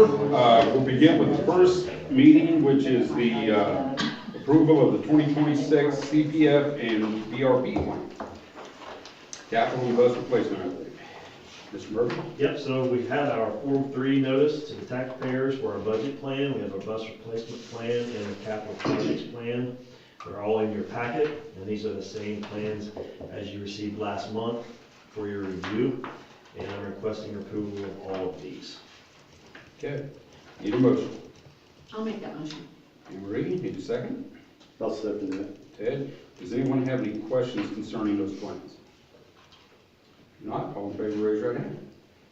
order. We'll begin with the first meeting, which is the approval of the 2026 CPF and BRP plan. Capital and bus replacement update. Mr. Murphy? Yep, so we had our Form 3 notice to the taxpayers for our budget plan. We have our bus replacement plan and the capital projects plan. They're all in your packet, and these are the same plans as you received last month for your review. And I'm requesting approval of all of these. Okay. Need a motion? I'll make that motion. Anne Marie, need a second? I'll second that. Ted, does anyone have any questions concerning those plans? If not, all in favor, raise your right hand.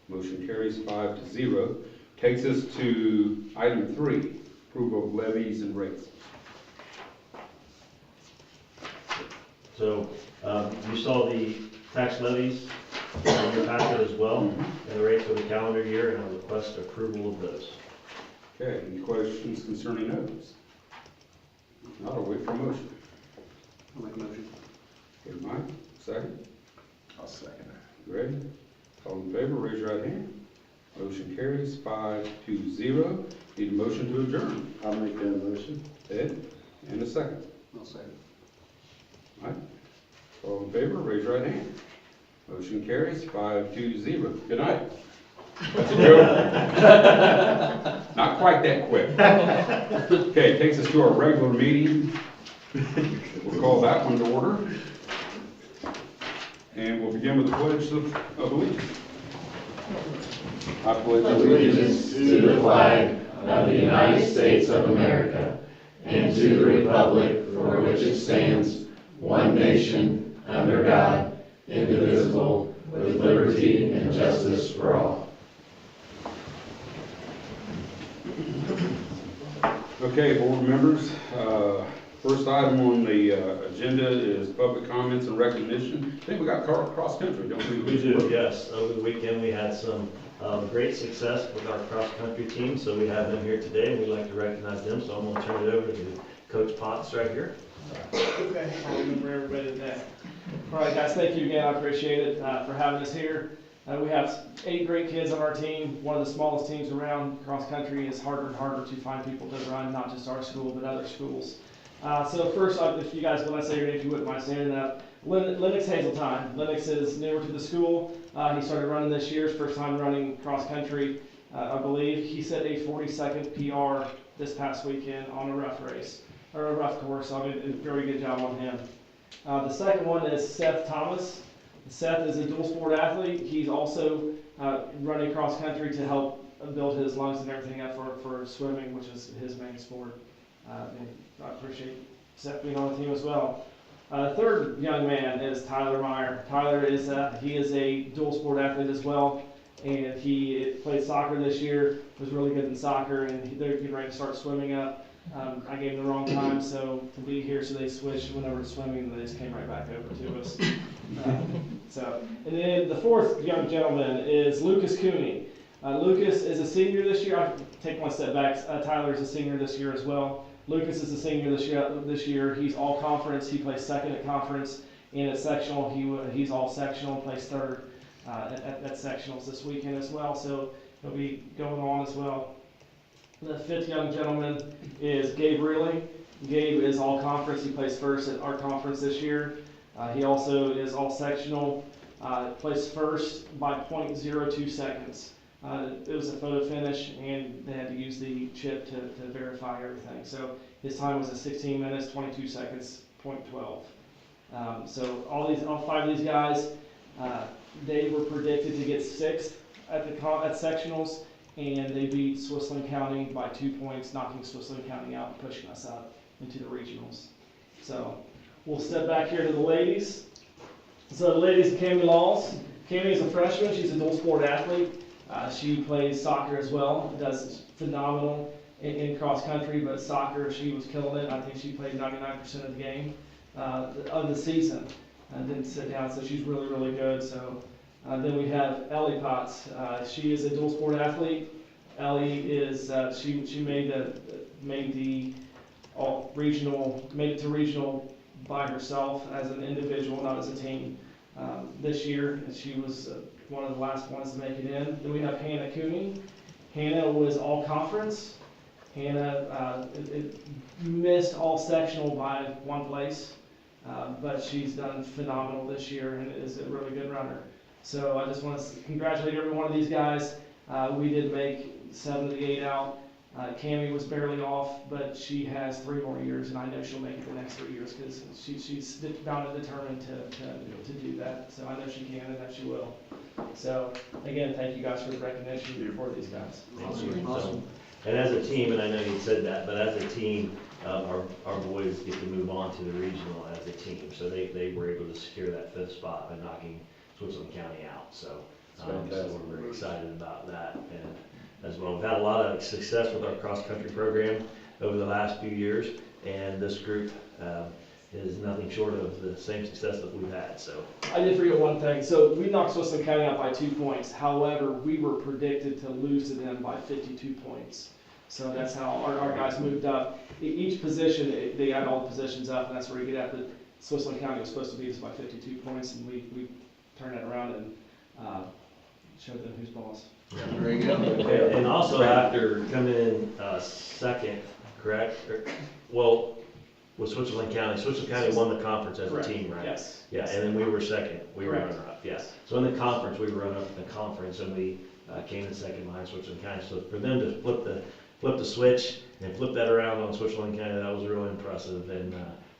Motion carries 5-0. Takes us to item 3, approval of levies and rates. So you saw the tax levies in your packet as well, and the rates for the calendar year, and I request approval of those. Okay, any questions concerning those? If not, I'll wait for a motion. I'll make a motion. Okay, Mike, second. I'll second that. Ready? All in favor, raise your right hand. Motion carries 5-0. Need a motion to adjourn. I'll make that motion. Ed, and a second. I'll second. Mike, all in favor, raise your right hand. Motion carries 5-0. Good night. That's a joke. Not quite that quick. Okay, takes us to our regular meeting. We'll call that one to order. And we'll begin with the pledge of allegiance. I pledge allegiance to the flag of the United States of America and to the republic for which it stands, one nation, under God, indivisible, with liberty and justice for all. Okay, board members, first item on the agenda is public comments and recognition. I think we got cross country, don't we? We do, yes. Over the weekend, we had some great success with our cross-country team, so we have them here today, and we'd like to recognize them. So I'm going to turn it over to Coach Potts right here. Okay, I'll remember everybody today. All right, guys, thank you again. I appreciate it for having us here. We have 8 great kids on our team. One of the smallest teams around cross-country. It's harder and harder to find people to run, not just our school, but other schools. So first, if you guys, when I say your name, if you wouldn't mind standing up. Lennox Hazeltine. Lennox is newer to the school. He started running this year, his first time running cross-country, I believe. He set a 42nd PR this past weekend on a rough race, or a rough course, so I mean, a very good job on him. The second one is Seth Thomas. Seth is a dual sport athlete. He's also running cross country to help build his lungs and everything up for swimming, which is his main sport. And I appreciate Seth being on the team as well. Third young man is Tyler Meyer. Tyler is he is a dual sport athlete as well, and he played soccer this year. Was really good in soccer, and they're getting ready to start swimming up. I gave them the wrong time, so to be here, so they switched, went over to swimming, and they just came right back over to us. And then the fourth young gentleman is Lucas Cooney. Lucas is a senior this year. I take one step back. Tyler is a senior this year as well. Lucas is a senior this year. He's all conference. He plays second at conference, and at sectional, he's all sectional, plays third at sectionals this weekend as well. So he'll be going on as well. The fifth young gentleman is Gabe Reilly. Gabe is all conference. He plays first at our conference this year. He also is all sectional, placed first by 0.02 seconds. It was a photo finish, and they had to use the chip to verify everything. So his time was at 16 minutes, 22 seconds, 0.12. So all 5 of these guys, they were predicted to get 6th at sectionals, and they beat Switzerland County by 2 points, knocking Switzerland County out and pushing us up into the regionals. So we'll step back here to the ladies. So the ladies, Cami Laws. Cami is a freshman. She's a dual sport athlete. She plays soccer as well. Does phenomenal in cross country, but soccer, she was killing it. I think she played 99% of the game of the season. Didn't sit down, so she's really, really good. So then we have Ellie Potts. She is a dual sport athlete. Ellie is she made the all regional, made it to regional by herself as an individual, not as a team this year, and she was one of the last ones to make it in. Then we have Hannah Cooney. Hannah was all conference. Hannah missed all sectional by one place, but she's done phenomenal this year and is a really good runner. So I just want to congratulate every one of these guys. We did make 7 of the 8 out. Cammie was barely off, but she has 3 more years, and I know she'll make it the next 3 years because she's bound and determined to do that. So I know she can and that she will. So again, thank you guys for the recognition for these guys. Thank you. So, and as a team, and I know you said that, but as a team, our boys get to move on to the regional as a team. So they were able to secure that 5th spot by knocking Switzerland County out. So we're very excited about that. And as well, we've had a lot of success with our cross-country program over the last few years, and this group is nothing short of the same success that we've had. So I did forget one thing. So we knocked Switzerland County out by 2 points. However, we were predicted to lose to them by 52 points. So that's how our guys moved up. Each position, they add all the positions up, and that's where you get at. But Switzerland County was supposed to beat us by 52 points, and we turned it around and showed them who's boss. There you go. and also after coming in second, correct? Well, with Switzerland County won the conference as a team, right? Yes. Yeah, and then we were second. We were Correct. runner-up. Yeah. So in the conference, we were runner-up in the conference, and we came in second behind Switzerland County. So for them to flip the switch and flip that around on Switzerland County, that was really impressive, and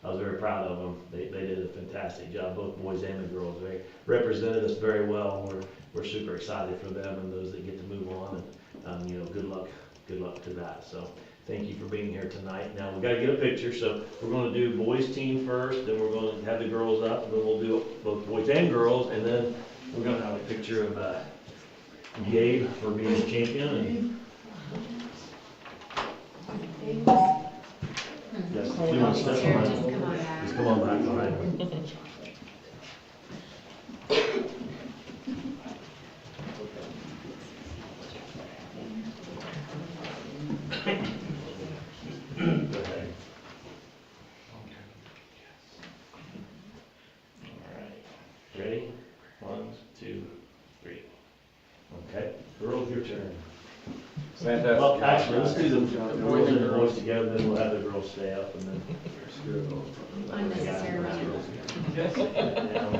I was very proud of them. They did a fantastic job, both boys and the girls. They represented us very well, and we're super excited for them and those that get to move on. And good luck to that. So thank you for being here tonight. Now we got to get a picture, so we're going to do boys team first, then we're going to have the girls up, and then we'll do both boys and girls, and then we're going to have a picture of Gabe for being the champion. And yes, if you want to step behind. Just come on back behind me. Ready? 1, 2, 3. Okay, girls, your turn. Fantastic. Well, actually, let's do the boys and the boys together, then we'll have the girls stay up, and then. Unnecessary running. Down.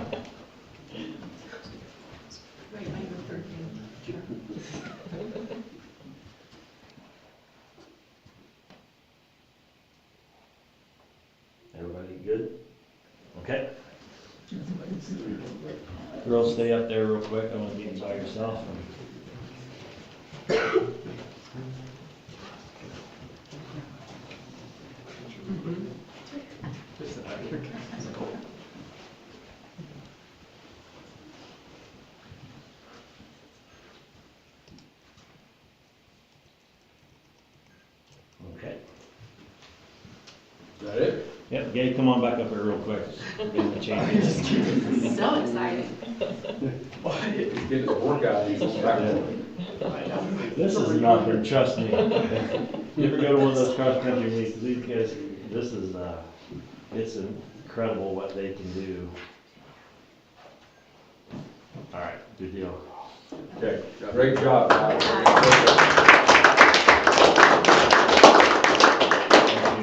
Right, I go third. Everybody good? Okay. Girls, stay up there real quick. I want to get you by yourself. Okay. Is that it? Yep, Gabe, come on back up here real quick. Give him the change. So exciting. He's getting a workout, he's going back. This is nothing, trust me. You ever go to one of those cross-country meets, these guys, this is, it's incredible what they can do. All right, good deal. Okay, great job, guys. Thank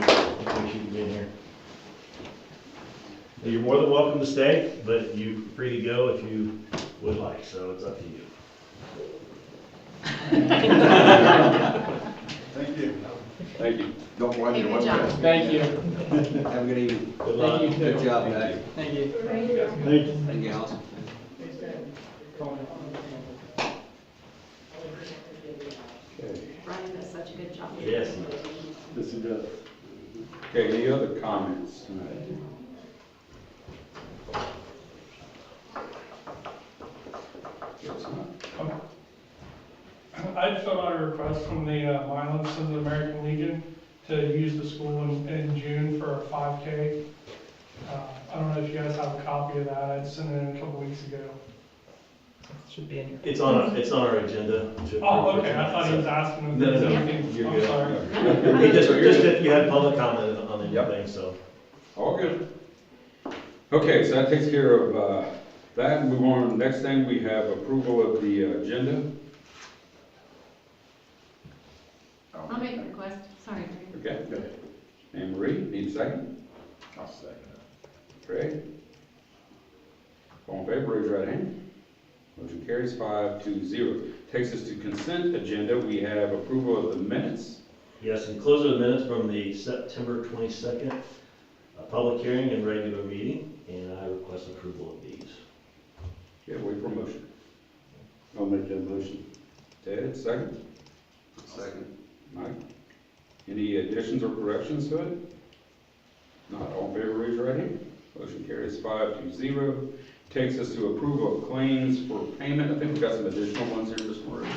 you. Appreciate you being here. You're more than welcome to stay, but you're free to go if you would like, so it's up to you. Thank you. Thank you. Don't blame Hey, you. good job. Thank you. Have a good evening. Good luck. Thank you. Good job, guys. Thank you. Thank you. Thank you, Allison. Okay. Brian does such a good job. Yes. This is good. Okay, any other comments tonight? Yes, ma'am. I filled out a request from the Milan Sons of the American Legion to use the school in June for a 5K. I don't know if you guys have a copy of that. I sent it in a couple weeks ago. Should be in here. It's on our agenda. to Oh, approve okay. it. I thought he was asking if No, there's no, no. anything. You're I'm good. sorry. Hey, just if you had public comment on anything, so. All good. Okay, so that takes care of that. Move on. Next thing, we have approval of the agenda. I'll make the request. Sorry, Greg. Okay. Anne Marie, need a second? I'll second it. Craig? All in favor, raise your right hand. Motion carries 5-0. Takes us to consent agenda. We have approval of the minutes. Yes, and close the minutes from the September 22nd public hearing and regular meeting, and I request approval of these. Okay, wait for a motion. I'll make that motion. Ted, second. Second. Mike? Any additions or corrections to it? Not all in favor, raise your right hand. Motion carries 5-0. Takes us to approval of claims for payment. I think we've got some additional ones here, Mr. Murray.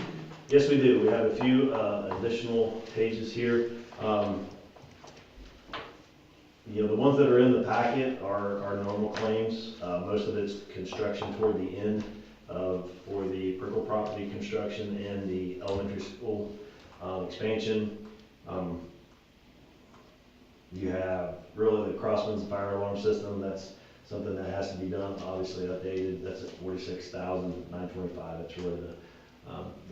Yes, we do. We have a few additional pages here. You know, the ones that are in the packet are normal claims. Most of it's construction toward the end for the Prickle property construction and the elementary school expansion. You have really the Crossman's fire alarm system. That's something that has to be done, obviously updated. That's at $46,925. That's really the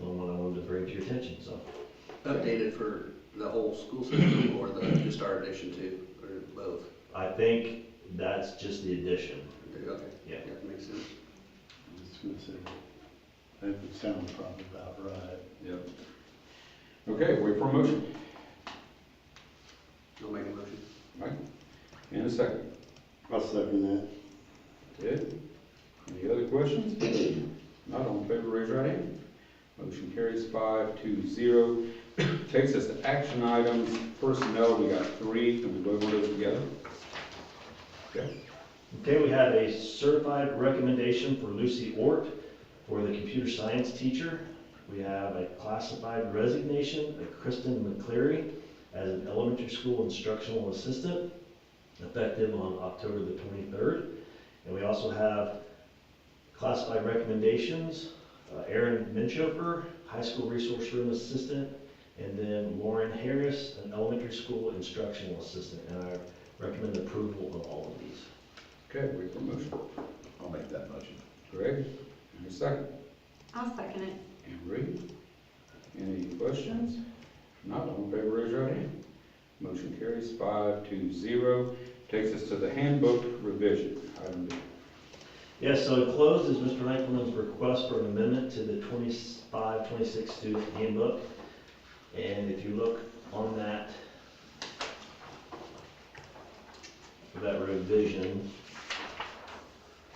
only one I wanted to bring to your attention. So Updated for the whole school system or just our addition too, or both? I think that's just the addition. Okay. Yeah. Makes sense. I was gonna say, that would sound probably about right. Yep. Okay, wait for a motion. I'll make a motion. Mike? And a second. I'll second Ted? Any other questions? Not all in favor, raise your right hand. Motion carries 5-0. Takes us to action items. Personnel, we got 3. Can we vote on those together? Okay. Okay, we have a certified recommendation for Lucy Ort for the computer science teacher. We have a classified resignation of Kristen McCleary as an elementary school instructional assistant, effective on October the 23rd. And we also have classified recommendations, Erin Minchofer, high school resource room assistant, and then Lauren Harris, an elementary school instructional assistant. And I recommend approval of all of these. Okay, wait for a motion. I'll make that motion. Greg? And a second. I'll second it. Anne Marie? Any questions? Not all in favor, raise your right hand. Motion carries 5-0. Takes us to the handbook revision. Item B. Yes, so enclosed is Mr. Knightlman's request for an amendment to the 25-26 student handbook. And if you look on that, for that revision,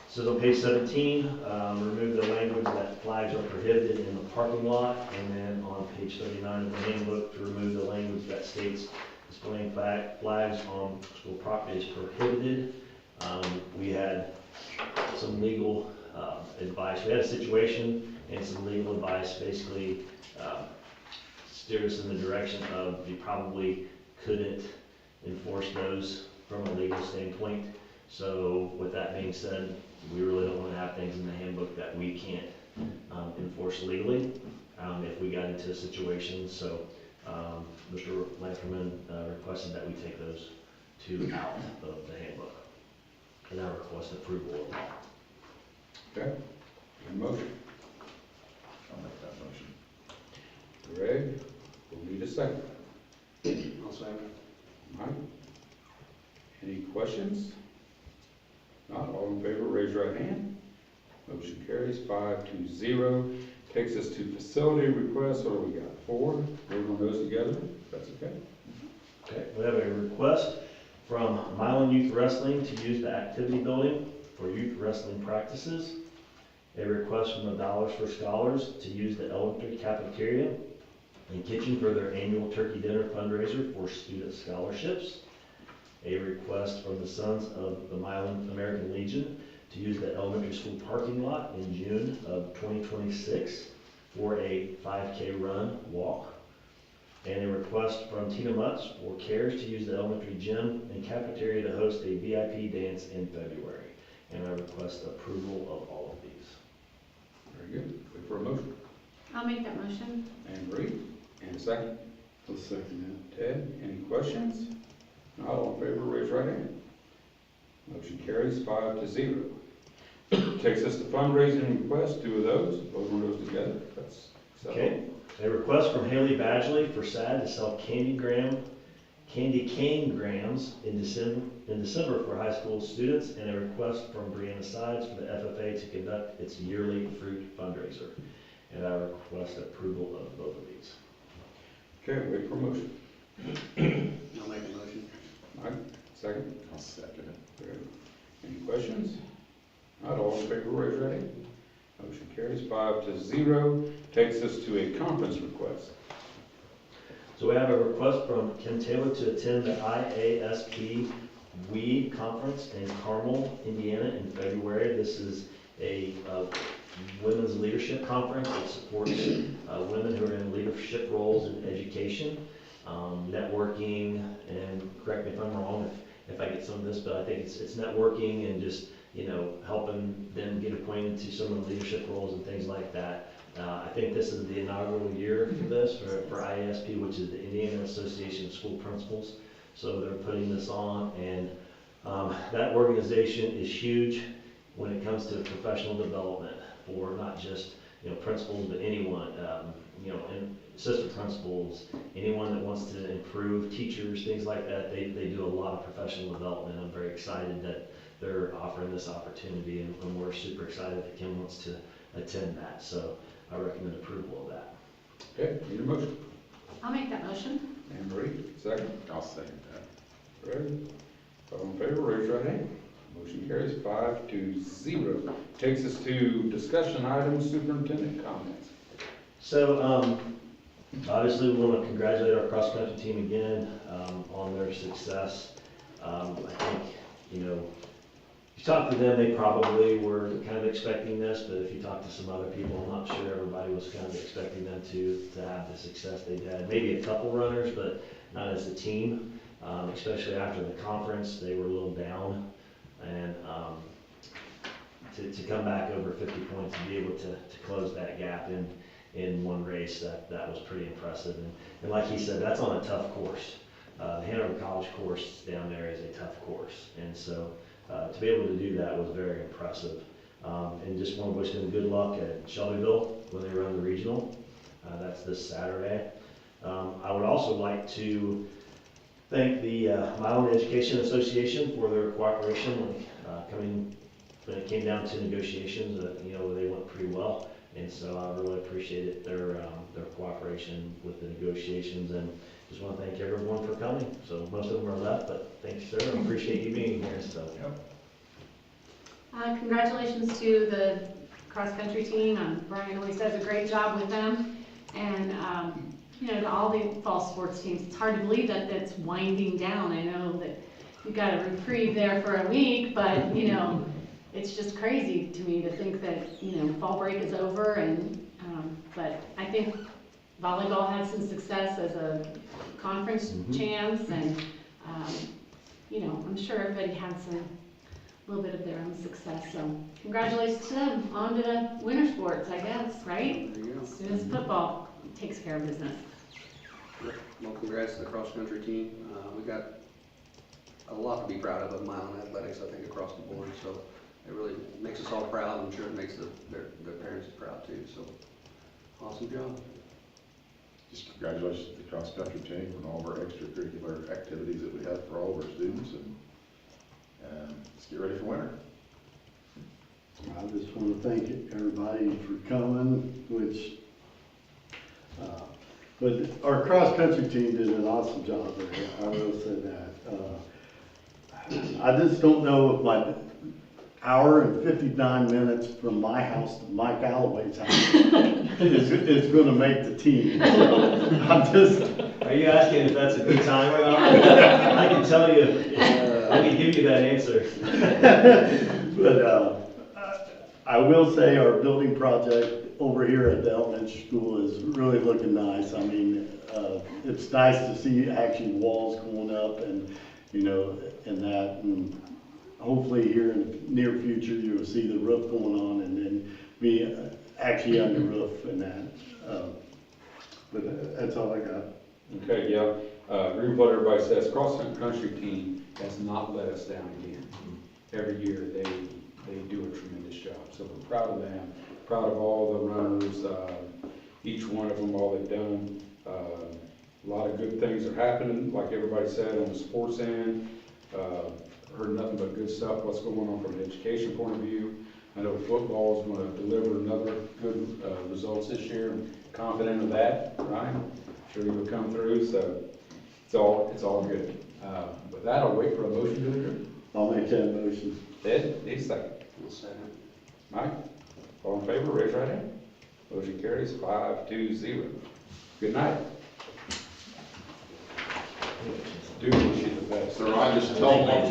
so on page 17, remove the language that flags are prohibited in the parking lot. And then on page 39 of the handbook, to remove the language that states displaying flags on school property is prohibited. We had some legal advice. We had a situation and some legal advice basically steered us in the direction of you probably couldn't enforce those from a legal standpoint. So with that being said, we really don't want to have things in the handbook that we can't enforce legally if we got into a situation. So Mr. Lankerman requested that we take those two out of the handbook. And I request approval of that. Okay. Any motion? I'll make that motion. Greg? We'll need a second. I'll second. Mike? Any questions? Not all in favor, raise your right hand. Motion carries 5-0. Takes us to facility requests. What do we got? 4. Vote on those together. That's okay. Okay, we have a request from Milan Youth Wrestling to use the activity building for youth wrestling practices. A request from the Dollars for Scholars to use the elementary cafeteria and kitchen for their annual turkey dinner fundraiser for student scholarships. A request from the Sons of the Milan American Legion to use the elementary school parking lot in June of 2026 for a 5K run walk. And a request from Tina Mutz for CARES to use the elementary gym and cafeteria to host a VIP dance in February. And I request approval of all of these. Very good. Wait for a motion. I'll make that motion. Anne Marie? And a second. I'll second Ted? Any questions? Not all in favor, raise your right hand. Motion carries 5-0. Takes us to fundraising requests. 2 of those. Vote on those together. That's acceptable. Okay, A request from Haley Badgley for SAD to sell candy cane grams in December for high school students, and a request from Brianna Sides for the FFA to conduct its yearly fruit fundraiser. And I request approval of both of these. Okay, wait for a motion. I'll make a motion. Mike, second. I'll second it. Okay. Any questions? Not all in favor, raise your hand. Motion carries 5-0. Takes us to a conference request. So we have a request from Kim Taylor to attend the IASP WE conference in Carmel, Indiana in February. This is a women's leadership conference that supports women who are in leadership roles in education, networking, and correct me if I'm wrong if I get some of this, but I think it's networking and just, you know, helping them get acquainted to some of the leadership roles and things like that. I think this is the inaugural year for this, for IASP, which is the Indiana Association of School Principals. So they're putting this on, and that organization is huge when it comes to professional development for not just, you know, principals, but anyone, you know, and assistant principals, anyone that wants to improve, teachers, things like that. They do a lot of professional development. I'm very excited that they're offering this opportunity, and we're super excited that Kim wants to attend that. So I recommend approval of that. Okay, need a motion. I'll make that motion. Anne Marie, second. I'll second that. Ready? All in favor, raise your hand. Motion carries 5-0. Takes us to discussion items, superintendent comments. So, obviously, we want to congratulate our cross-country team again on their success. I think, you know, if you talk to them, they probably were kind of expecting this, but if you talk to some other people, I'm not sure everybody was kind of expecting them to have the success they had. Maybe a couple runners, but not as a team, especially after the conference. They were a little down, and to come back over 50 points and be able to close that gap in one race, that was pretty impressive. And like he said, that's on a tough course. The Hanover College course down there is a tough course, and so to be able to do that was very impressive. And just want to wish them good luck at Shelbyville when they run the regional. That's this Saturday. I would also like to thank the Milan Education Association for their cooperation when it came down to negotiations. You know, they went pretty well, and so I really appreciated their cooperation with the negotiations, and just want to thank everyone for coming. So most of them are left, but thank you, sir. I appreciate you being here. So. Congratulations to the cross-country team. Brian always does a great job with them. And, you know, to all the fall sports teams, it's hard to believe that it's winding down. I know that you got a reprieve there for a week, but, you know, it's just crazy to me to think that, you know, fall break is over. And but I think volleyball had some success as a conference champs, and, you know, I'm sure everybody had a little bit of their own success. So congratulations to them. On to the winter sports, I guess, right? There you go. As soon as football takes care of business. Well, congrats to the cross-country team. We got a lot to be proud of Milan Athletics, I think, across the board. So it really makes us all proud. I'm sure it makes their parents proud too. So awesome job. Just congratulations to the cross-country team and all of our extracurricular activities that we have for all of our students, and let's get ready for winter. I just want to thank everybody for coming, but our cross-country team did an awesome job there. I will say that. I just don't know if my hour and 59 minutes from my house to Mike Alloway's house is going to make the team. I'm just. Are you asking if that's a good time or not? I can tell you, I can give you that answer. But I will say our building project over here at the elementary school is really looking nice. I mean, it's nice to see actually walls going up, and, you know, and hopefully here in the near future you'll see the roof going on, and then be actually on the roof and that. But that's all I got. Okay, yeah, agree with what everybody says. Cross-country team has not let us down again. Every year they do a tremendous job. So we're proud of them, proud of all the runners. each one of them, all they've done. A lot of good things are happening, like everybody said, on the sports end. Heard nothing but good stuff, what's going on from an education point of view. I know football is gonna deliver another good, results this year, I'm confident of that, right? Sure you will come through, so it's all good. With that, I'll wait for a motion to adjourn. I'll make that motion. Ed, need a second. We'll second. Mike, all in favor, raise your right hand. Motion carries 5-0. Good night. Do wish you the best. So I just told them.